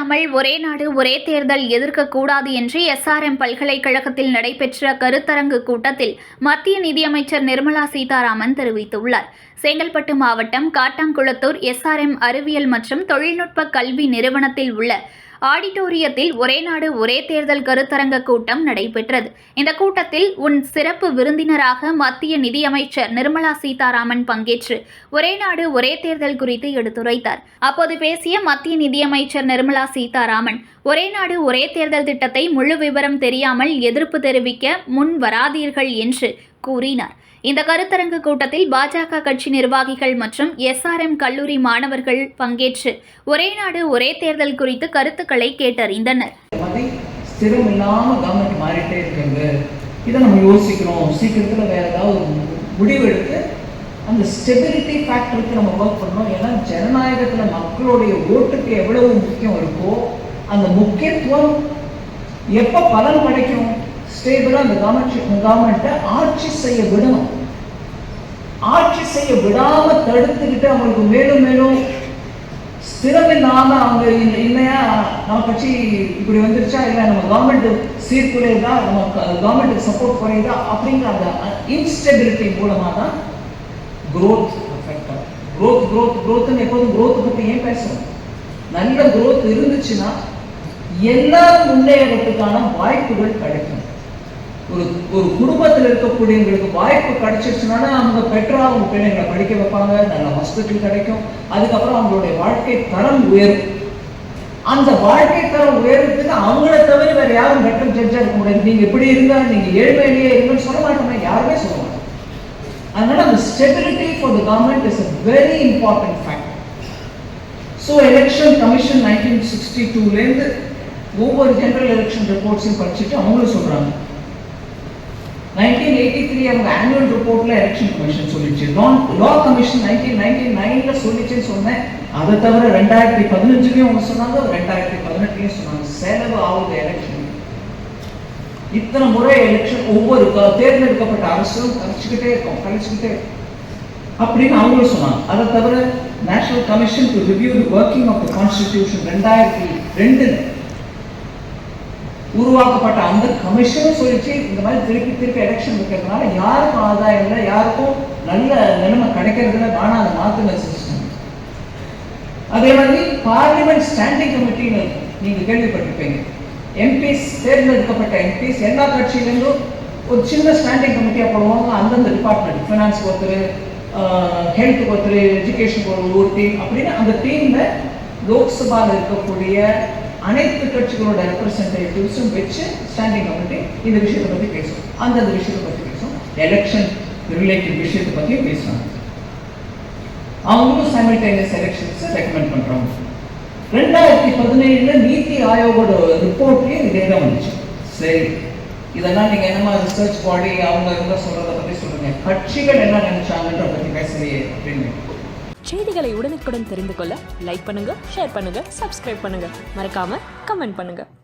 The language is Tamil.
இல்லாமல் ஒரே நாடு ஒரே தேர்தல் எதிர்க்கக்கூடாது என்று எஸ்ஆர்எம் பல்கலைக்கழகத்தில் நடைபெற்ற கருத்தரங்கு கூட்டத்தில் மத்திய நிதியமைச்சர் நிர்மலா சீதாராமன் தெரிவித்துள்ளார். செங்கல்பட்டு மாவட்டம் காட்டாங்குளத்தூர் எஸ்ஆர்எம் அறிவியல் மற்றும் தொழில்நுட்ப கல்வி நிறுவனத்தில் உள்ள ஆடிட்டோரியத்தில் ஒரே நாடு ஒரே தேர்தல் கருத்தரங்க கூட்டம் நடைபெற்றது. இந்த கூட்டத்தில் சிறப்பு விருந்தினராக மத்திய நிதியமைச்சர் நிர்மலா சீதாராமன் பங்கேற்று ஒரே நாடு ஒரே தேர்தல் குறித்து எடுத்துரைத்தார். அப்போது பேசிய மத்திய நிதியமைச்சர் நிர்மலா சீதாராமன் ஒரே நாடு ஒரே தேர்தல் திட்டத்தை முழு விவரம் தெரியாமல் எதிர்ப்பு தெரிவிக்க முன் வராதீர்கள் என்று கூறினார். இந்த கருத்தரங்கு கூட்டத்தில் பாஜக கட்சி நிர்வாகிகள் மற்றும் எஸ்ஆர்எம் கல்லூரி மாணவர்கள் பங்கேற்று ஒரே நாடு ஒரே தேர்தல் குறித்து கருத்துக்களை கேட்டறிந்தனர். ஸ்திரம் இல்லாம கவர்மெண்ட் மாறிட்டே இருக்கிறது, இதை நம்ம யோசிக்கிறோம். சீக்கிரத்தில் வேற ஏதாவது முடிவெடுத்து அந்த ஸ்டெபிலிட்டி ஃபேக்டருக்கு நம்ம ஒர்க் பண்ணணும். ஏன்னா ஜனநாயகத்தில் மக்களுடைய ஓட்டுக்கு எவ்வளவு முக்கியம் இருக்கோ அந்த முக்கியத்துவம் எப்போ பலன் கிடைக்கும், ஸ்டேபிளா அந்த கவர்மெண்ட்டை ஆட்சி செய்ய விடணும். ஆட்சி செய்ய விடாம தடுத்துக்கிட்டு அவங்களுக்கு மேலும் மேலும் ஸ்திரமில்லாம அவங்க இல்லையா நம்ம கட்சி இப்படி வந்துருச்சா, இல்லை நம்ம கவர்மெண்ட் சீர்குலையுதா, நம்ம கவர்மெண்ட்டுக்கு சப்போர்ட் குறையுதா அப்படிங்கிற அந்த இன்ஸ்டெபிலிட்டி மூலமாக தான் growth அஃபெக்ட் ஆகும். growth எப்போதும் growth பற்றி ஏன் பேசணும்? நல்ல growth இருந்துச்சுன்னா எல்லா முன்னேறத்துக்கான வாய்ப்புகள் கிடைக்கும். ஒரு குடும்பத்தில் இருக்கக்கூடியவங்களுக்கு வாய்ப்பு கிடைச்சிருச்சுன்னா அவங்க பெற்றா அவங்க பிள்ளைங்களை படிக்க வைப்பாங்க, நல்ல ஹாஸ்பிட்டல் கிடைக்கும், அதுக்கப்புறம் அவங்களுடைய வாழ்க்கை தரம் உயரும். அந்த வாழ்க்கை தரம் உயர்றதுக்கு அவங்கள தவிர வேற யாரும் பெட்டர் ஜட்ஜா இருக்க முடியாது. நீங்க எப்படி இருந்தா நீங்க ஏழ்மையிலேயே இருங்கன்னு சொல்ல மாட்டோம்னா யாருமே சொல்ல மாட்டாங்க. அதனால அந்த stability for the government is a very important factor. So election commission 1962 இருந்து ஒவ்வொரு ஜெனரல் எலெக்ஷன் ரிப்போர்ட்ஸையும் படிச்சுட்டு அவங்களும் சொல்றாங்க. 1983 அவங்க ஆனுவல் ரிப்போர்ட்ல எலெக்ஷன் கமிஷன் சொல்லிச்சு, லா கமிஷன் 1999ல சொல்லிச்சுன்னு சொன்னேன். அதை தவிர 2015லயும் அவங்க சொன்னாங்க, 2018லயும் சொன்னாங்க. செலவு ஆகுது எலெக்ஷன். இத்தனை முறை எலெக்ஷன் ஒவ்வொரு தேர்ந்தெடுக்கப்பட்ட அரசும் கழிச்சுக்கிட்டே இருக்கும் அப்படின்னு அவங்களும் சொன்னாங்க. அதை தவிர national commission to review the working of the constitution 2002 உருவாக்கப்பட்ட அந்த கமிஷனும் சொல்லிச்சு இந்த மாதிரி திருப்பி எலெக்ஷன் இருக்கிறதுனால யாருக்கும் ஆதாயம் இல்லை, யாருக்கும் நல்ல நிலைமை கிடைக்கிறதுல வேணா அதை மாத்துங்க சிஸ்டம். அதே மாதிரி பார்லிமெண்ட் ஸ்டாண்டிங் கமிட்டின்னு நீங்க கேள்விப்பட்டிருப்பீங்க. எம்பிஸ் தேர்ந்தெடுக்கப்பட்ட எம்பிஸ் எல்லா கட்சியிலிருந்தும் ஒரு சின்ன ஸ்டாண்டிங் கமிட்டியா போடுவாங்க. அந்தந்த டிபார்ட்மெண்ட் ஃபினான்ஸ் ஒருத்தர், ஹெல்த் ஒருத்தர், எஜுகேஷன் ஒரு டீம் அப்படின்னு அந்த டீம்ல லோக்சபாவில் இருக்கக்கூடிய அனைத்து கட்சிகளோட ரெப்ரசன்டேட்டிவ்ஸும் வச்சு ஸ்டாண்டிங் கமிட்டி இந்த விஷயத்தை பற்றி பேசும், அந்தந்த விஷயத்தை பற்றி பேசும், எலெக்ஷன் ரிலேட்டட் விஷயத்தை பற்றியும் பேசுறாங்க. அவங்களும் சைமல்டேனியஸ் எலெக்ஷன்ஸ் ரெக்கமெண்ட் பண்றாங்க. 2017 நீதி ஆயோகோட ரிப்போர்ட்லயும் இதே தான் வந்துச்சு. சரி, இதெல்லாம் நீங்க என்னமா ரிசர்ச் பாடி அவங்க சொல்றதை பத்தி சொல்லுங்க, கட்சிகள் என்ன நினைச்சாங்கன்ற பத்தி பேசலையே அப்படின்னு. செய்திகளை உடனுக்குடன் தெரிந்து கொள்ள லைக் பண்ணுங்க, ஷேர் பண்ணுங்க, சப்ஸ்கிரைப் பண்ணுங்க, மறக்காம கமெண்ட் பண்ணுங்க.